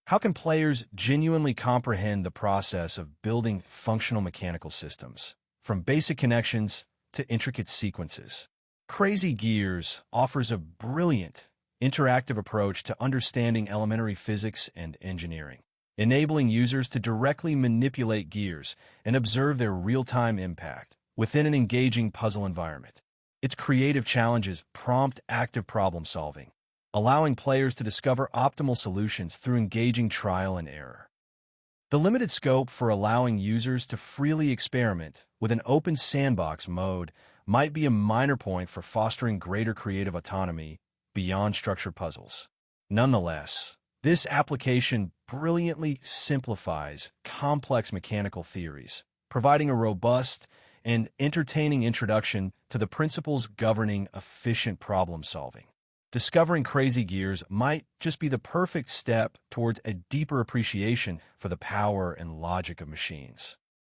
How can players genuinely comprehend the process of building functional mechanical systems, from basic connections to intricate sequences? Crazy Gears offers a brilliant, interactive approach to understanding elementary physics and engineering, enabling users to directly manipulate gears and observe their real-time impact within an engaging puzzle environment. Its creative challenges prompt active problem-solving, allowing players to discover optimal solutions through engaging trial and error. The limited scope for allowing users to freely experiment with an open sandbox mode might be a minor point for fostering greater creative autonomy beyond structured puzzles. Nonetheless, this application brilliantly simplifies complex mechanical theories, providing a robust and entertaining introduction to the principles governing efficient problem-solving. Discovering Crazy Gears might just be the perfect step towards a deeper appreciation for the power and logic of machines.